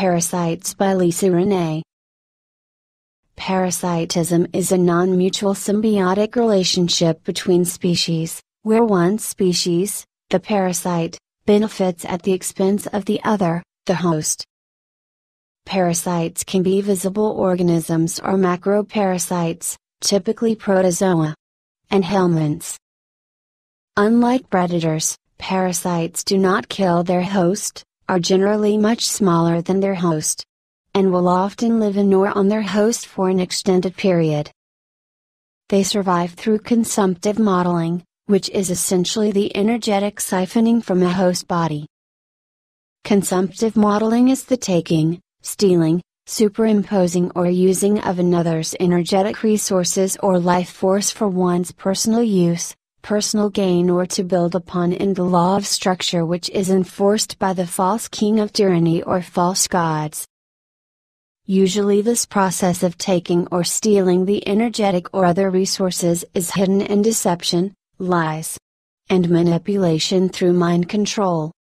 Parasites by Renee. Parasitism is a non-mutual symbiotic relationship between species, where one species, the parasite, benefits at the expense of the other, the host. Parasites can be visible organisms or macroparasites, typically protozoa and helminths. Unlike predators, parasites do not kill their host, are generally much smaller than their host, and will often live in or on their host for an extended period. They survive through consumptive modeling, which is essentially the energetic siphoning from a host body. Consumptive modeling is the taking, stealing, superimposing or using of another's energetic resources or life force for one's personal use, personal gain, or to build upon in the law of structure which is enforced by the false king of tyranny or false gods. Usually this process of taking or stealing the energetic or other resources is hidden in deception, lies, and manipulation through mind control.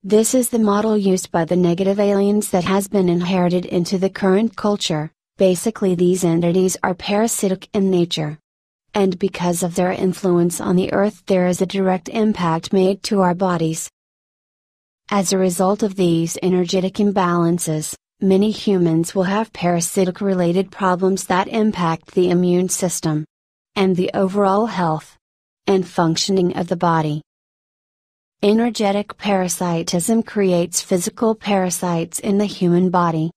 This is the model used by the negative aliens that has been inherited into the current culture. Basically, these entities are parasitic in nature. And because of their influence on the earth, there is a direct impact made to our bodies. As a result of these energetic imbalances, many humans will have parasitic related problems that impact the immune system and the overall health and functioning of the body. Energetic parasitism creates physical parasites in the human body.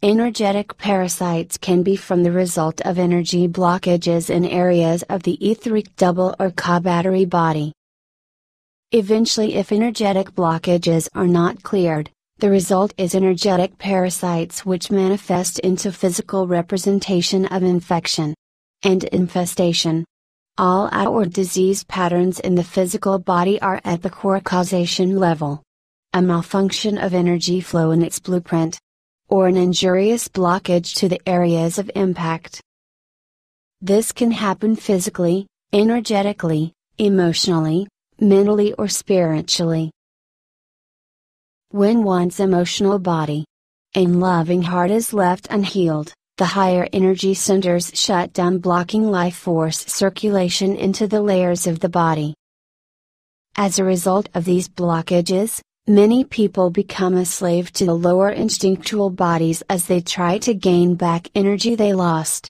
Energetic parasites can be from the result of energy blockages in areas of the etheric double or Ka battery body. Eventually, if energetic blockages are not cleared, the result is energetic parasites which manifest into physical representation of infection and infestation. All outward disease patterns in the physical body are at the core causation level. A malfunction of energy flow in its blueprint, or an injurious blockage to the areas of impact. This can happen physically, energetically, emotionally, mentally, or spiritually. When one's emotional body and loving heart is left unhealed, the higher energy centers shut down, blocking life force circulation into the layers of the body. As a result of these blockages, many people become a slave to the lower instinctual bodies as they try to gain back energy they lost.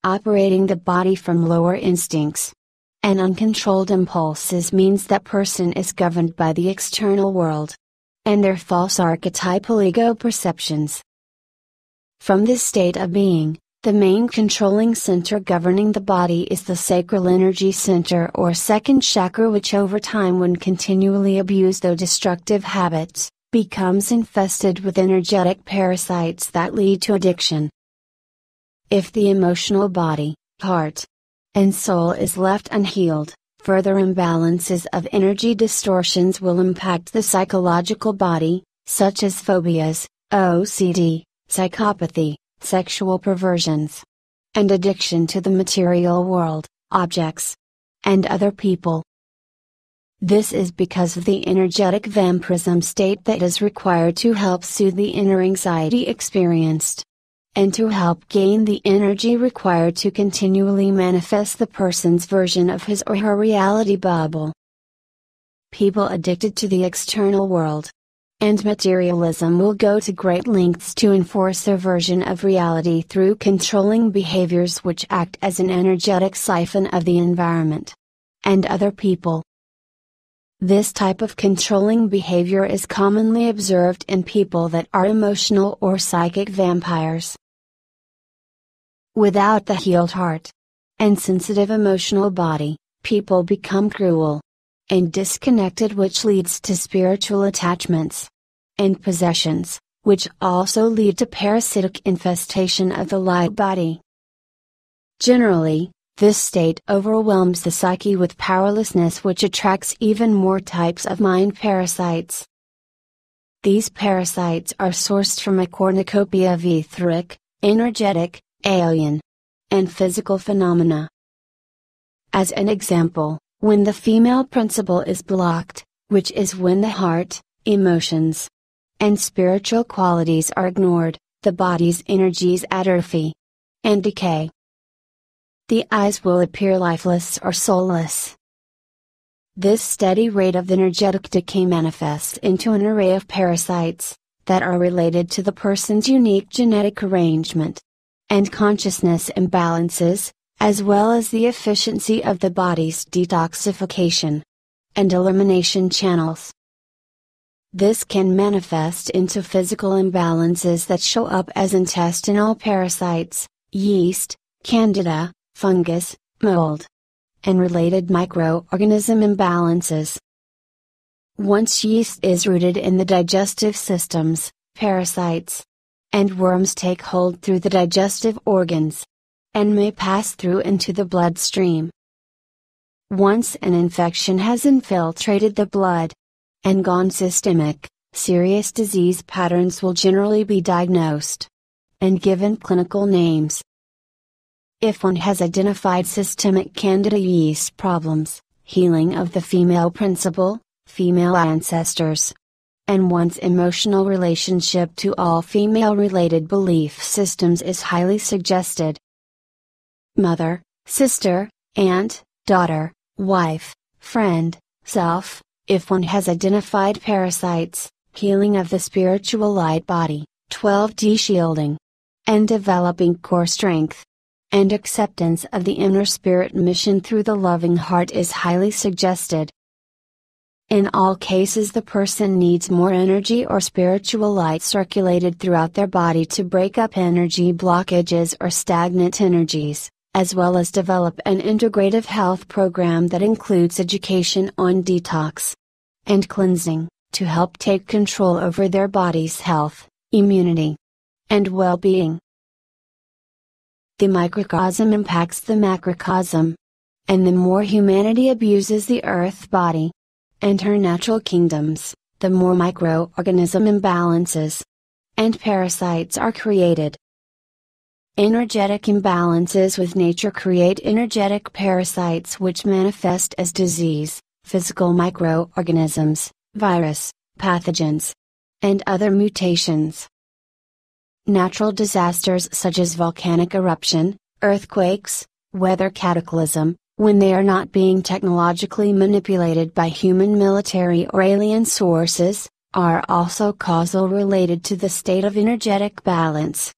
Operating the body from lower instincts and uncontrolled impulses means that person is governed by the external world and their false archetypal ego perceptions. From this state of being, the main controlling center governing the body is the sacral energy center or second chakra, which over time, when continually abused though destructive habits, becomes infested with energetic parasites that lead to addiction. If the emotional body, heart, and soul is left unhealed, further imbalances of energy distortions will impact the psychological body, such as phobias, OCD, psychopathy, sexual perversions, and addiction to the material world, objects, and other people. This is because of the energetic vampirism state that is required to help soothe the inner anxiety experienced, and to help gain the energy required to continually manifest the person's version of his or her reality bubble. People addicted to the external world and materialism will go to great lengths to enforce their version of reality through controlling behaviors which act as an energetic siphon of the environment and other people. This type of controlling behavior is commonly observed in people that are emotional or psychic vampires. Without the healed heart and sensitive emotional body, people become cruel and disconnected, which leads to spiritual attachments and possessions, which also lead to parasitic infestation of the light body. Generally, this state overwhelms the psyche with powerlessness, which attracts even more types of mind parasites. These parasites are sourced from a cornucopia of etheric, energetic, alien, and physical phenomena. As an example, when the female principle is blocked, which is when the heart, emotions, and spiritual qualities are ignored, the body's energies atrophy and decay. The eyes will appear lifeless or soulless. This steady rate of energetic decay manifests into an array of parasites that are related to the person's unique genetic arrangement and consciousness imbalances, as well as the efficiency of the body's detoxification and elimination channels. This can manifest into physical imbalances that show up as intestinal parasites, yeast, candida, fungus, mold, and related microorganism imbalances. Once yeast is rooted in the digestive systems, parasites and worms take hold through the digestive organs and may pass through into the bloodstream. Once an infection has infiltrated the blood and gone systemic, serious disease patterns will generally be diagnosed and given clinical names. If one has identified systemic candida yeast problems, healing of the female principle, female ancestors, and one's emotional relationship to all female related belief systems is highly suggested. Mother, sister, aunt, daughter, wife, friend, self, if one has identified parasites, healing of the spiritual light body, 12D shielding, and developing core strength and acceptance of the inner spirit mission through the loving heart is highly suggested. In all cases, the person needs more energy or spiritual light circulated throughout their body to break up energy blockages or stagnant energies, as well as develop an integrative health program that includes education on detox and cleansing, to help take control over their body's health, immunity, and well-being. The microcosm impacts the macrocosm, and the more humanity abuses the earth body and her natural kingdoms, the more microorganism imbalances and parasites are created. Energetic imbalances with nature create energetic parasites which manifest as disease, physical microorganisms, virus, pathogens, and other mutations. Natural disasters such as volcanic eruption, earthquakes, weather cataclysm, when they are not being technologically manipulated by human military or alien sources, are also causal related to the state of energetic balance.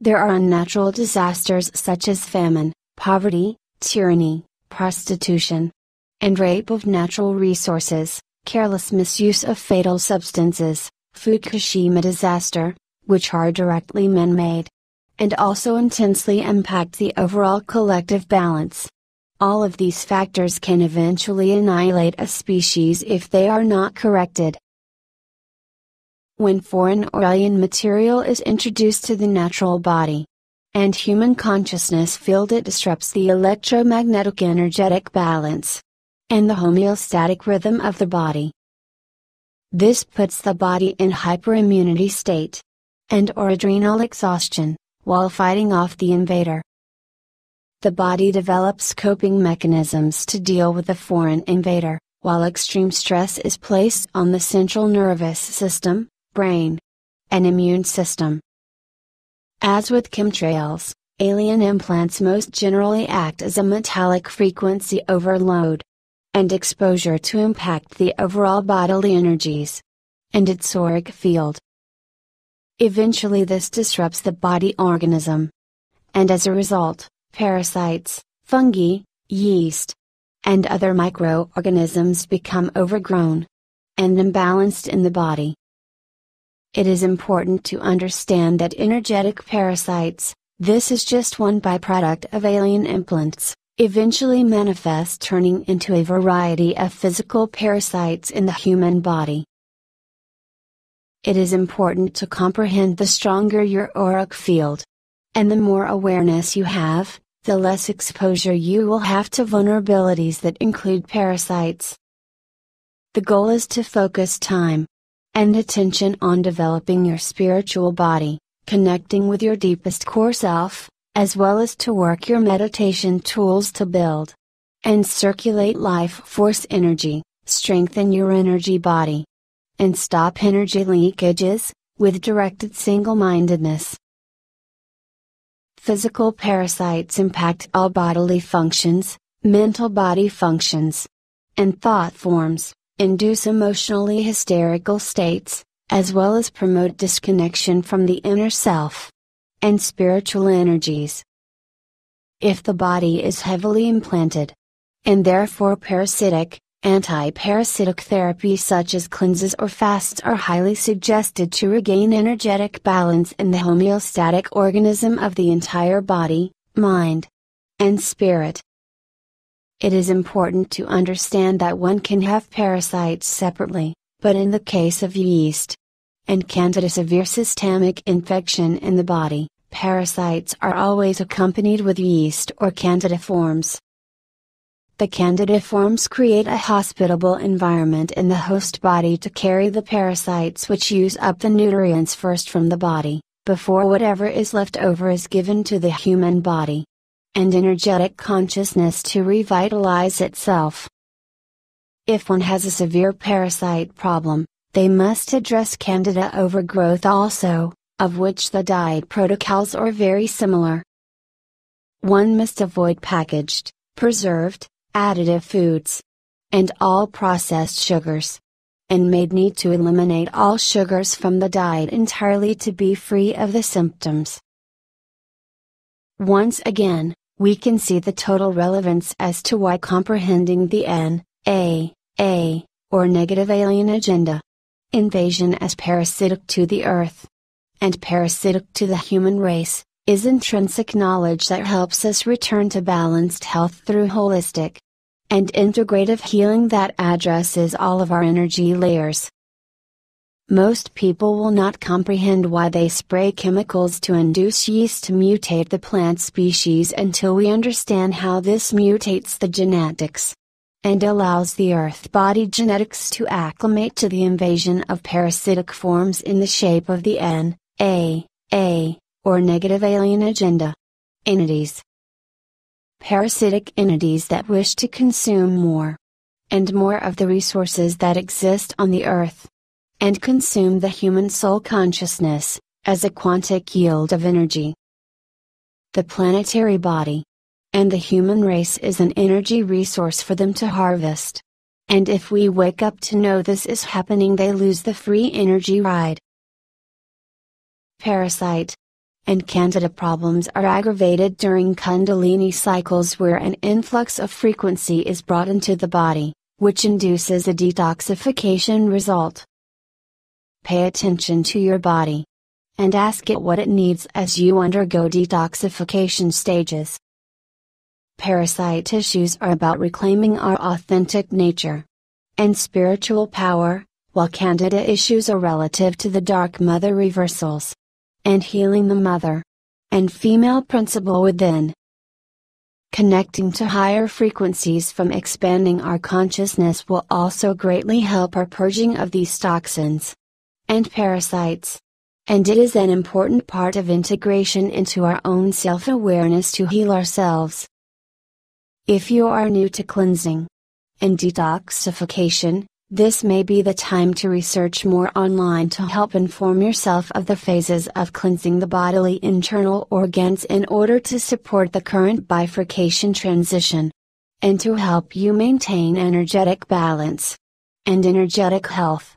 There are unnatural disasters such as famine, poverty, tyranny, prostitution, and rape of natural resources, careless misuse of fatal substances, Fukushima disaster, which are directly man-made, and also intensely impact the overall collective balance. All of these factors can eventually annihilate a species if they are not corrected. When foreign or alien material is introduced to the natural body and human consciousness field, it disrupts the electromagnetic energetic balance and the homeostatic rhythm of the body. This puts the body in hyperimmunity state and or adrenal exhaustion while fighting off the invader. The body develops coping mechanisms to deal with the foreign invader, while extreme stress is placed on the central nervous system, brain, and immune system. As with chemtrails, alien implants most generally act as a metallic frequency overload and exposure to impact the overall bodily energies and its auric field. Eventually this disrupts the body organism, and as a result, parasites, fungi, yeast, and other microorganisms become overgrown and imbalanced in the body. It is important to understand that energetic parasites, this is just one byproduct of alien implants, eventually manifest turning into a variety of physical parasites in the human body. It is important to comprehend the stronger your auric field, and the more awareness you have, the less exposure you will have to vulnerabilities that include parasites. The goal is to focus time and attention on developing your spiritual body, connecting with your deepest core self, as well as to work your meditation tools to build and circulate life force energy, strengthen your energy body, and stop energy leakages, with directed single-mindedness. Physical parasites impact all bodily functions, mental body functions, and thought forms, induce emotionally hysterical states, as well as promote disconnection from the inner self and spiritual energies. If the body is heavily implanted, and therefore parasitic, anti-parasitic therapy such as cleanses or fasts are highly suggested to regain energetic balance in the homeostatic organism of the entire body, mind, and spirit. It is important to understand that one can have parasites separately, but in the case of yeast and Candida severe systemic infection in the body, parasites are always accompanied with yeast or Candida forms. The Candida forms create a hospitable environment in the host body to carry the parasites which use up the nutrients first from the body, before whatever is left over is given to the human body and energetic consciousness to revitalize itself. If one has a severe parasite problem, they must address Candida overgrowth also, of which the diet protocols are very similar. One must avoid packaged, preserved, additive foods, and all processed sugars, and may need to eliminate all sugars from the diet entirely to be free of the symptoms. Once again, we can see the total relevance as to why comprehending the N-A, or negative alien agenda, invasion as parasitic to the earth, and parasitic to the human race, is intrinsic knowledge that helps us return to balanced health through holistic and integrative healing that addresses all of our energy layers. Most people will not comprehend why they spray chemicals to induce yeast to mutate the plant species until we understand how this mutates the genetics and allows the earth body genetics to acclimate to the invasion of parasitic forms in the shape of the N-A, or negative alien agenda entities. Parasitic entities that wish to consume more and more of the resources that exist on the earth, and consume the human soul consciousness, as a quantic yield of energy. The planetary body and the human race is an energy resource for them to harvest. And if we wake up to know this is happening, they lose the free energy ride. Parasite and Candida problems are aggravated during Kundalini cycles where an influx of frequency is brought into the body, which induces a detoxification result. Pay attention to your body and ask it what it needs as you undergo detoxification stages. Parasite issues are about reclaiming our authentic nature and spiritual power, while Candida issues are relative to the Dark Mother reversals and healing the mother and female principle within. Connecting to higher frequencies from expanding our consciousness will also greatly help our purging of these toxins and parasites. And it is an important part of integration into our own self-awareness to heal ourselves. If you are new to cleansing and detoxification, this may be the time to research more online to help inform yourself of the phases of cleansing the bodily internal organs in order to support the current bifurcation transition, and to help you maintain energetic balance and energetic health.